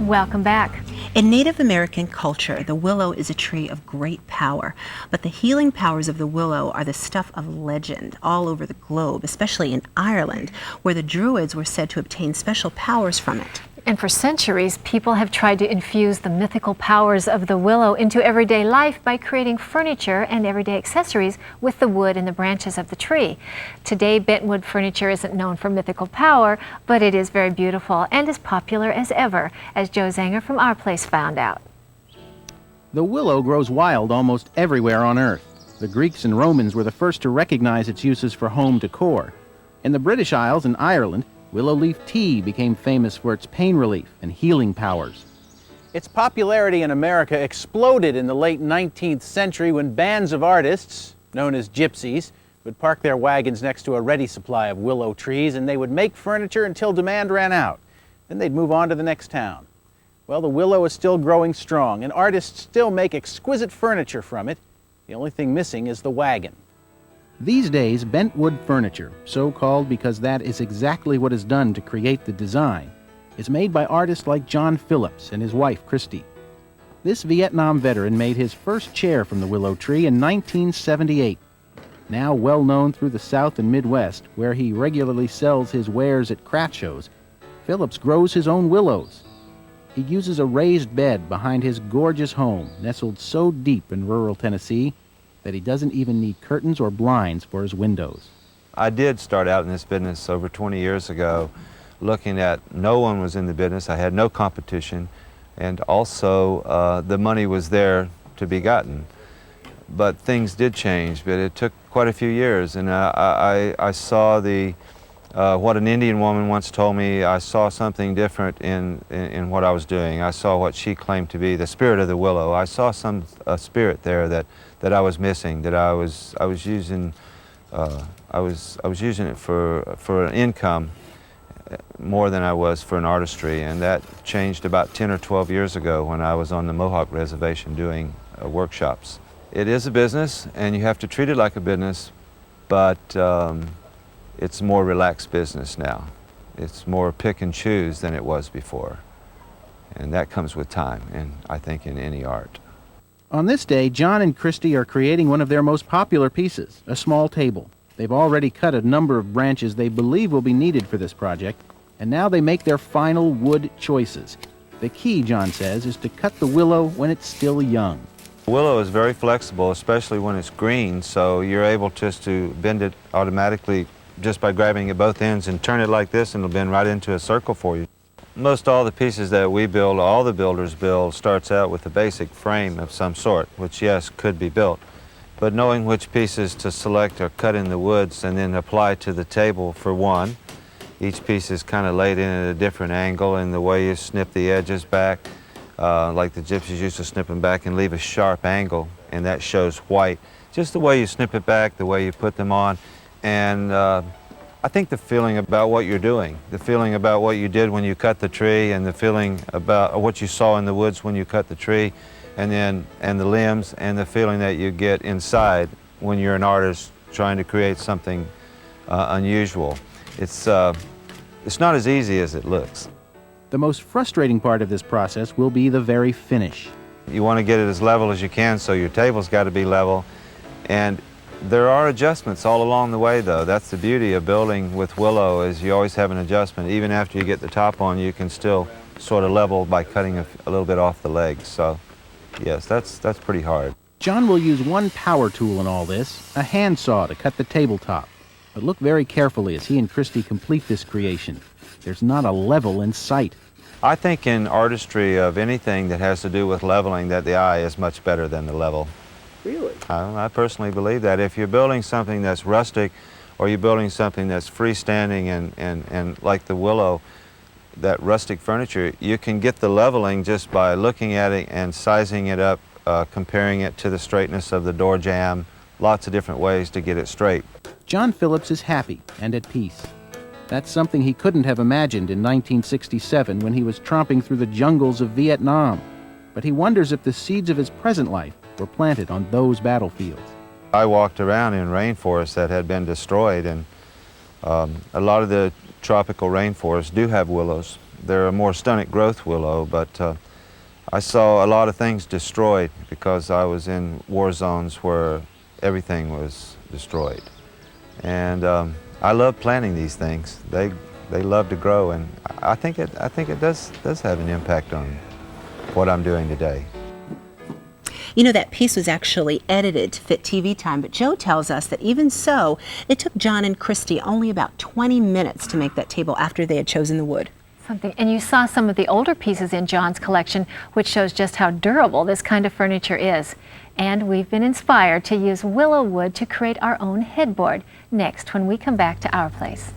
Welcome back. In Native American culture, the willow is a tree of great power, but the healing powers of the willow are the stuff of legend all over the globe, especially in Ireland, where the Druids were said to obtain special powers from it. And for centuries, people have tried to infuse the mythical powers of the willow into everyday life by creating furniture and everyday accessories with the wood and the branches of the tree. Today, bentwood furniture isn't known for mythical power, but it is very beautiful and as popular as ever, as Joe Zanger from Our Place found out. The willow grows wild almost everywhere on Earth. The Greeks and Romans were the first to recognize its uses for home decor. In the British Isles and Ireland, willow leaf tea became famous for its pain relief and healing powers. Its popularity in America exploded in the late 19th century when bands of artists, known as gypsies, would park their wagons next to a ready supply of willow trees, and they would make furniture until demand ran out. Then they'd move on to the next town. Well, the willow is still growing strong, and artists still make exquisite furniture from it. The only thing missing is the wagon. These days, bentwood furniture, so called because that is exactly what is done to create the design, is made by artists like John Phillips and his wife, Christy. This Vietnam veteran made his first chair from the willow tree in 1978. Now well known through the South and Midwest, where he regularly sells his wares at craft shows, Phillips grows his own willows. He uses a raised bed behind his gorgeous home, nestled so deep in rural Tennessee that he doesn't even need curtains or blinds for his windows. I did start out in this business over 20 years ago, looking at no one was in the business. I had no competition, and also the money was there to be gotten. But things did change, but it took quite a few years, and I saw what an Indian woman once told me. I saw something different in what I was doing. I saw what she claimed to be the spirit of the willow. I saw a spirit there that I was missing, that I was using it for an income more than I was for an artistry, and that changed about 10 or 12 years ago when I was on the Mohawk Reservation doing workshops. It is a business, and you have to treat it like a business, but it's a more relaxed business now. It's more pick and choose than it was before, and that comes with time, and I think in any art. On this day, John and Christy are creating one of their most popular pieces, a small table. They've already cut a number of branches they believe will be needed for this project, and now they make their final wood choices. The key, John says, is to cut the willow when it's still young. Willow is very flexible, especially when it's green, so you're able just to bend it automatically just by grabbing at both ends and turn it like this, and it'll bend right into a circle for you. Most all the pieces that we build, all the builders build, starts out with a basic frame of some sort, which, yes, could be built. But knowing which pieces to select are cut in the woods and then apply to the table for one. Each piece is kind of laid in at a different angle, and the way you snip the edges back, like the gypsies used to snip them back and leave a sharp angle, and that shows white. Just the way you snip it back, the way you put them on, and I think the feeling about what you're doing, the feeling about what you did when you cut the tree, and the feeling about what you saw in the woods when you cut the tree, and the limbs, and the feeling that you get inside when you're an artist trying to create something unusual. It's not as easy as it looks. The most frustrating part of this process will be the very finish. You want to get it as level as you can, so your table's got to be level, and there are adjustments all along the way, though. That's the beauty of building with willow, is you always have an adjustment. Even after you get the top on, you can still sort of level by cutting a little bit off the legs. So, yes, that's pretty hard. John will use one power tool in all this, a handsaw to cut the tabletop. But look very carefully as he and Christy complete this creation. There's not a level in sight. I think in artistry of anything that has to do with leveling, that the eye is much better than the level. Really? I personally believe that. If you're building something that's rustic, or you're building something that's freestanding and like the willow, that rustic furniture, you can get the leveling just by looking at it and sizing it up, comparing it to the straightness of the door jamb, lots of different ways to get it straight. John Phillips is happy and at peace. That's something he couldn't have imagined in 1967 when he was tromping through the jungles of Vietnam. But he wonders if the seeds of his present life were planted on those battlefields. I walked around in rainforests that had been destroyed, and a lot of the tropical rainforests do have willows, they're a more stunted growth willow, but I saw a lot of things destroyed because I was in war zones where everything was destroyed. And I love planting these things. They love to grow, and I think it does have an impact on what I'm doing today. You know, that piece was actually edited to fit TV time, but Joe tells us that even so, it took John and Christy only about 20 minutes to make that table after they had chosen the wood. And you saw some of the older pieces in John's collection, which shows just how durable this kind of furniture is. And we've been inspired to use willow wood to create our own headboard next when we come back to Our Place.